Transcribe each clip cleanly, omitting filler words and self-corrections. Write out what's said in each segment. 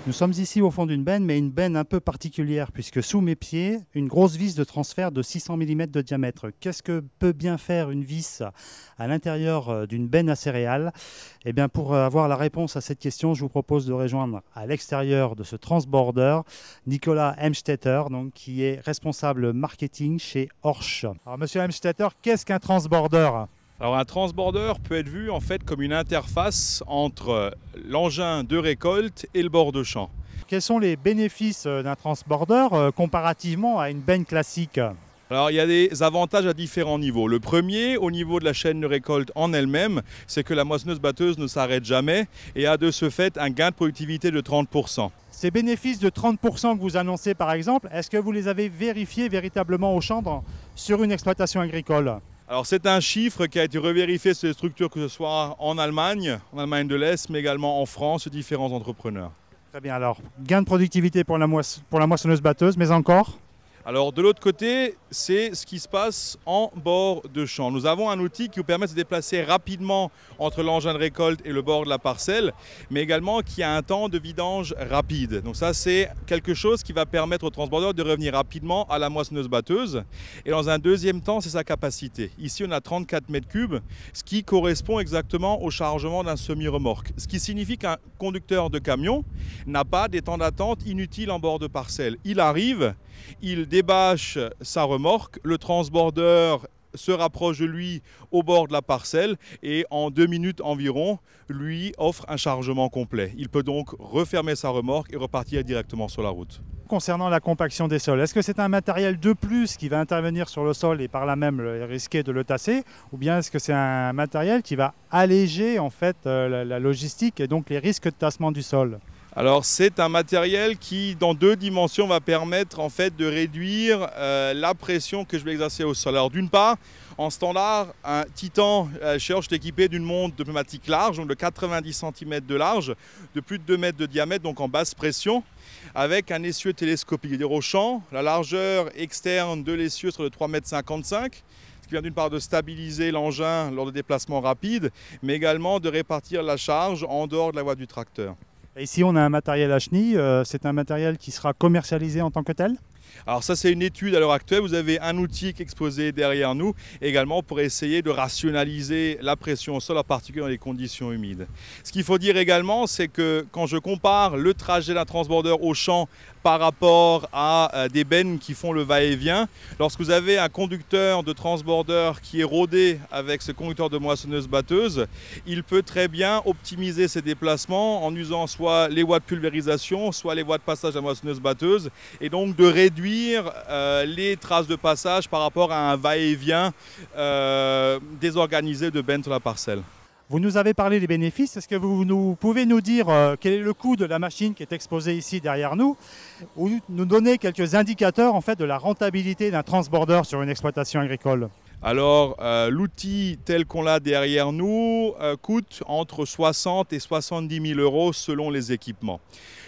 Nous sommes ici au fond d'une benne, mais une benne un peu particulière, puisque sous mes pieds, une grosse vis de transfert de 600 mm de diamètre. Qu'est-ce que peut bien faire une vis à l'intérieur d'une benne à céréales? Eh bien, pour avoir la réponse à cette question, je vous propose de rejoindre à l'extérieur de ce transborder Nicolas Hemstetter, donc, qui est responsable marketing chez Horsch. Alors, monsieur Hemstetter, qu'est-ce qu'un transborder? Alors un transborder peut être vu en fait comme une interface entre l'engin de récolte et le bord de champ. Quels sont les bénéfices d'un transborder comparativement à une benne classique? Alors il y a des avantages à différents niveaux. Le premier, au niveau de la chaîne de récolte en elle-même, c'est que la moissonneuse-batteuse ne s'arrête jamais et a de ce fait un gain de productivité de 30%. Ces bénéfices de 30% que vous annoncez par exemple, est-ce que vous les avez vérifiés véritablement au champ sur une exploitation agricole? Alors c'est un chiffre qui a été revérifié sur les structures, que ce soit en Allemagne de l'Est, mais également en France, sur différents entrepreneurs. Très bien, alors gain de productivité pour la moissonneuse-batteuse, mais encore? Alors de l'autre côté, c'est ce qui se passe en bord de champ. Nous avons un outil qui vous permet de se déplacer rapidement entre l'engin de récolte et le bord de la parcelle, mais également qui a un temps de vidange rapide. Donc ça, c'est quelque chose qui va permettre au transbordeur de revenir rapidement à la moissonneuse-batteuse. Et dans un deuxième temps, c'est sa capacité. Ici, on a 34 mètres cubes, ce qui correspond exactement au chargement d'un semi-remorque. Ce qui signifie qu'un conducteur de camion n'a pas des temps d'attente inutiles en bord de parcelle. Il arrive, il débâche sa remorque, le transborder se rapproche de lui au bord de la parcelle et en 2 minutes environ, lui offre un chargement complet. Il peut donc refermer sa remorque et repartir directement sur la route. Concernant la compaction des sols, est-ce que c'est un matériel de plus qui va intervenir sur le sol et par là même risquer de le tasser, ou bien est-ce que c'est un matériel qui va alléger en fait la logistique et donc les risques de tassement du sol? Alors c'est un matériel qui, dans 2 dimensions, va permettre en fait de réduire la pression que je vais exercer au sol. Alors d'une part, en standard, un Titan chez Horsch est équipé d'une montre de pneumatique large, donc de 90 cm de large, de plus de 2 mètres de diamètre, donc en basse pression, avec un essieu télescopique. C'est-à-dire au champ, la largeur externe de l'essieu sera de 3,55 m. Ce qui vient d'une part de stabiliser l'engin lors de déplacements rapides, mais également de répartir la charge en dehors de la voie du tracteur. Et ici, on a un matériel à chenilles. C'est un matériel qui sera commercialisé en tant que tel? Alors ça, c'est une étude à l'heure actuelle. Vous avez un outil qui est exposé derrière nous, également pour essayer de rationaliser la pression au sol, en particulier dans les conditions humides. Ce qu'il faut dire également, c'est que quand je compare le trajet d'un transborder au champ par rapport à des bennes qui font le va-et-vient, lorsque vous avez un conducteur de transborder qui est rodé avec ce conducteur de moissonneuse-batteuse, il peut très bien optimiser ses déplacements en usant soit les voies de pulvérisation, soit les voies de passage de la moissonneuse-batteuse, et donc de réduire les traces de passage par rapport à un va-et-vient désorganisé de bennes sur la parcelle. Vous nous avez parlé des bénéfices. Est-ce que vous pouvez nous dire quel est le coût de la machine qui est exposée ici derrière nous, ou nous donner quelques indicateurs en fait de la rentabilité d'un transborder sur une exploitation agricole? Alors l'outil tel qu'on l'a derrière nous coûte entre 60 et 70 000 € selon les équipements.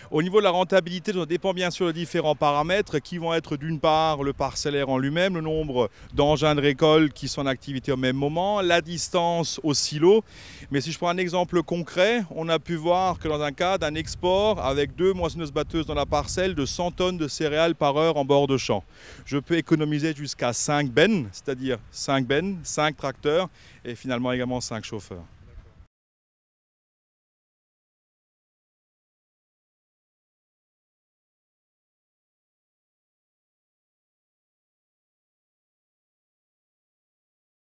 Au niveau de la rentabilité, ça dépend bien sûr de différents paramètres qui vont être d'une part le parcellaire en lui-même, le nombre d'engins de récolte qui sont en activité au même moment, la distance au silo. Mais si je prends un exemple concret, on a pu voir que dans un cas d'un export avec 2 moissonneuses-batteuses dans la parcelle de 100 tonnes de céréales par heure en bord de champ, je peux économiser jusqu'à 5 bennes, c'est-à-dire 5 bennes, 5 tracteurs et finalement également 5 chauffeurs.